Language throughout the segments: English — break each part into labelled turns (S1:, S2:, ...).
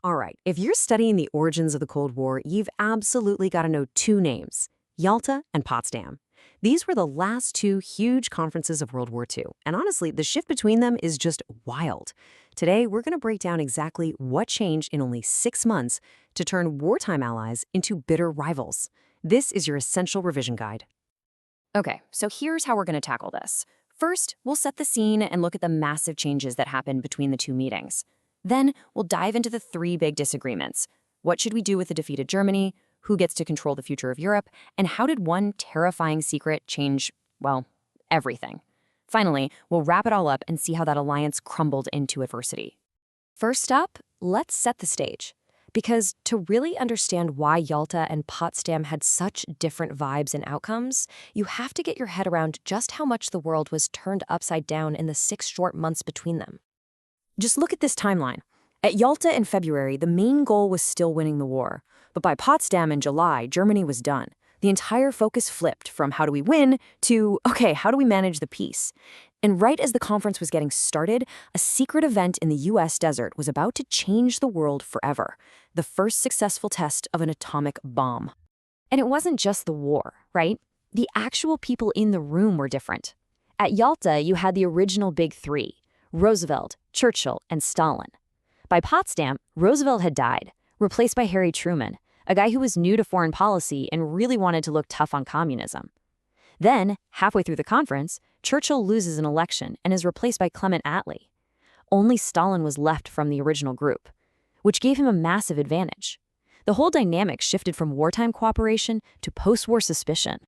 S1: All right, if you're studying the origins of the Cold War, you've absolutely got to know two names, Yalta and Potsdam. These were the last two huge conferences of World War II, and honestly, the shift between them is just wild. Today, we're going to break down exactly what changed in only 6 months to turn wartime allies into bitter rivals. This is your essential revision guide.
S2: Okay, so here's how we're going to tackle this. First, we'll set the scene and look at the massive changes that happened between the two meetings. Then, we'll dive into the three big disagreements. What should we do with the defeated Germany? Who gets to control the future of Europe? And how did one terrifying secret change, well, everything? Finally, we'll wrap it all up and see how that alliance crumbled into adversity. First up, let's set the stage. Because to really understand why Yalta and Potsdam had such different vibes and outcomes, you have to get your head around just how much the world was turned upside down in the 6 short months between them. Just look at this timeline. At Yalta in February, the main goal was still winning the war. But by Potsdam in July, Germany was done. The entire focus flipped from how do we win to, okay, how do we manage the peace? And right as the conference was getting started, a secret event in the US desert was about to change the world forever. The first successful test of an atomic bomb. And it wasn't just the war, right? The actual people in the room were different. At Yalta, you had the original big three: Roosevelt, Churchill, and Stalin. By Potsdam, Roosevelt had died, replaced by Harry Truman, a guy who was new to foreign policy and really wanted to look tough on communism. Then, halfway through the conference, Churchill loses an election and is replaced by Clement Attlee. Only Stalin was left from the original group, which gave him a massive advantage. The whole dynamic shifted from wartime cooperation to post-war suspicion.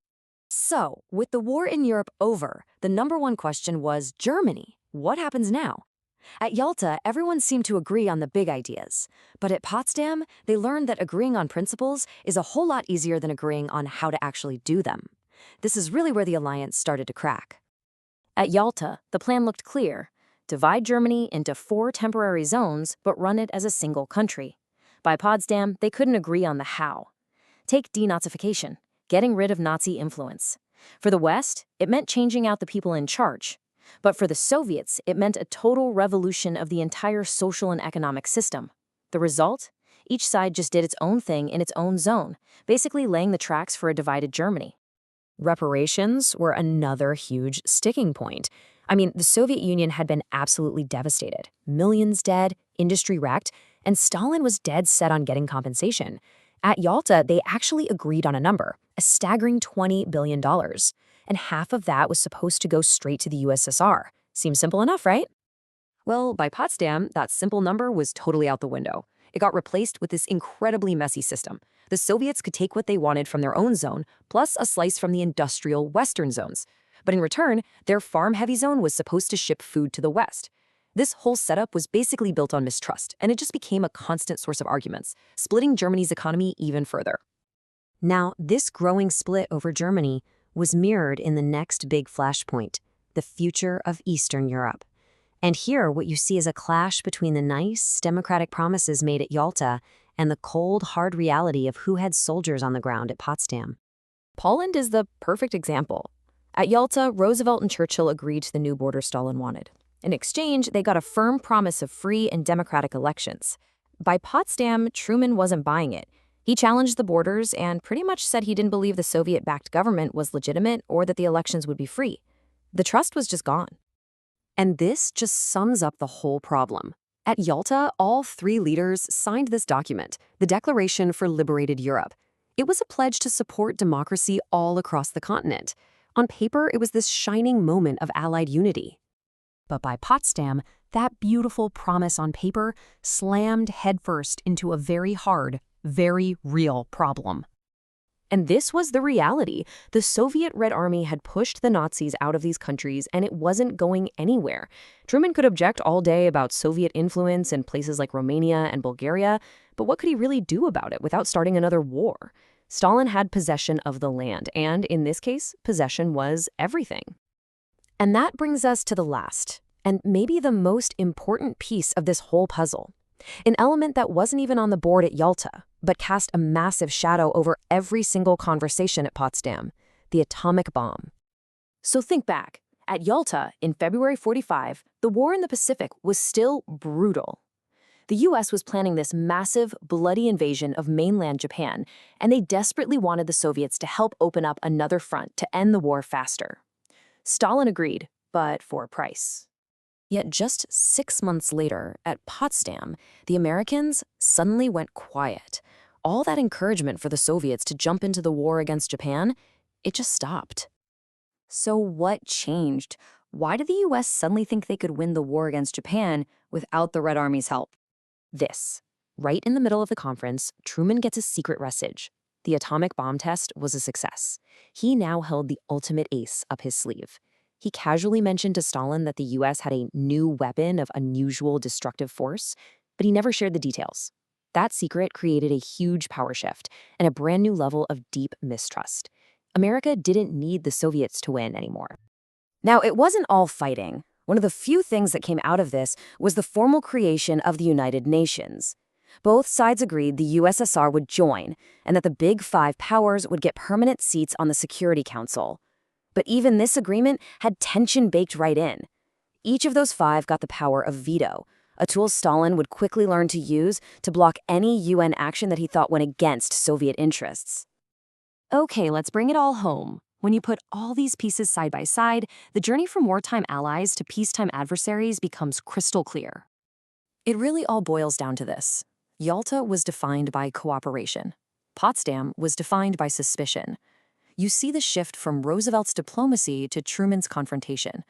S2: So, with the war in Europe over, the number one question was Germany. What happens now? At Yalta, everyone seemed to agree on the big ideas. But at Potsdam, they learned that agreeing on principles is a whole lot easier than agreeing on how to actually do them. This is really where the alliance started to crack. At Yalta, the plan looked clear: divide Germany into 4 temporary zones, but run it as a single country. By Potsdam, they couldn't agree on the how. Take denazification, getting rid of Nazi influence. For the West, it meant changing out the people in charge. But for the Soviets, it meant a total revolution of the entire social and economic system. The result? Each side just did its own thing in its own zone, basically laying the tracks for a divided Germany. Reparations were another huge sticking point. I mean, the Soviet Union had been absolutely devastated. Millions dead, industry wrecked, and Stalin was dead set on getting compensation. At Yalta, they actually agreed on a number, a staggering $20 billion. And half of that was supposed to go straight to the USSR. Seems simple enough, right? Well, by Potsdam, that simple number was totally out the window. It got replaced with this incredibly messy system. The Soviets could take what they wanted from their own zone, plus a slice from the industrial Western zones. But in return, their farm-heavy zone was supposed to ship food to the West. This whole setup was basically built on mistrust, and it just became a constant source of arguments, splitting Germany's economy even further. Now, this growing split over Germany was mirrored in the next big flashpoint, the future of Eastern Europe. And here, what you see is a clash between the nice, democratic promises made at Yalta and the cold, hard reality of who had soldiers on the ground at Potsdam. Poland is the perfect example. At Yalta, Roosevelt and Churchill agreed to the new border Stalin wanted. In exchange, they got a firm promise of free and democratic elections. By Potsdam, Truman wasn't buying it. He challenged the borders and pretty much said he didn't believe the Soviet-backed government was legitimate or that the elections would be free. The trust was just gone. And this just sums up the whole problem. At Yalta, all 3 leaders signed this document, the Declaration for Liberated Europe. It was a pledge to support democracy all across the continent. On paper, it was this shining moment of Allied unity. But by Potsdam, that beautiful promise on paper slammed headfirst into a very hard, very real problem. And this was the reality. The Soviet Red Army had pushed the Nazis out of these countries, and it wasn't going anywhere. Truman could object all day about Soviet influence in places like Romania and Bulgaria, but what could he really do about it without starting another war? Stalin had possession of the land, and in this case, possession was everything. And that brings us to the last, and maybe the most important piece of this whole puzzle. An element that wasn't even on the board at Yalta, but cast a massive shadow over every single conversation at Potsdam: the atomic bomb. So think back. At Yalta, in February '45, the war in the Pacific was still brutal. The US was planning this massive, bloody invasion of mainland Japan, and they desperately wanted the Soviets to help open up another front to end the war faster. Stalin agreed, but for a price. Yet just 6 months later, at Potsdam, the Americans suddenly went quiet. All that encouragement for the Soviets to jump into the war against Japan, it just stopped. So what changed? Why did the US suddenly think they could win the war against Japan without the Red Army's help? This. Right in the middle of the conference, Truman gets a secret message. The atomic bomb test was a success. He now held the ultimate ace up his sleeve. He casually mentioned to Stalin that the US had a new weapon of unusual destructive force, but he never shared the details. That secret created a huge power shift and a brand new level of deep mistrust. America didn't need the Soviets to win anymore. Now, it wasn't all fighting. One of the few things that came out of this was the formal creation of the United Nations. Both sides agreed the USSR would join and that the Big Five powers would get permanent seats on the Security Council. But even this agreement had tension baked right in. Each of those five got the power of veto, a tool Stalin would quickly learn to use to block any UN action that he thought went against Soviet interests. Okay, let's bring it all home. When you put all these pieces side by side, the journey from wartime allies to peacetime adversaries becomes crystal clear. It really all boils down to this. Yalta was defined by cooperation. Potsdam was defined by suspicion. You see the shift from Roosevelt's diplomacy to Truman's confrontation.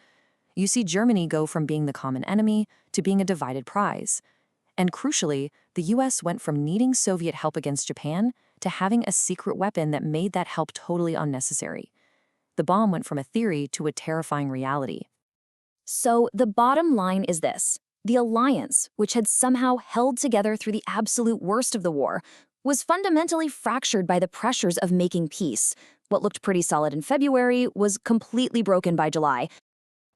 S2: You see Germany go from being the common enemy to being a divided prize. And crucially, the US went from needing Soviet help against Japan to having a secret weapon that made that help totally unnecessary. The bomb went from a theory to a terrifying reality. So the bottom line is this. The alliance, which had somehow held together through the absolute worst of the war, was fundamentally fractured by the pressures of making peace. What looked pretty solid in February was completely broken by July.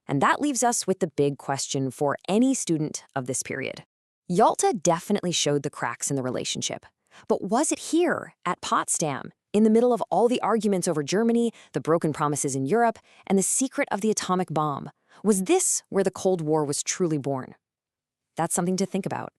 S2: And that leaves us with the big question for any student of this period. Yalta definitely showed the cracks in the relationship. But was it here, at Potsdam, in the middle of all the arguments over Germany, the broken promises in Europe, and the secret of the atomic bomb? Was this where the Cold War was truly born? That's something to think about.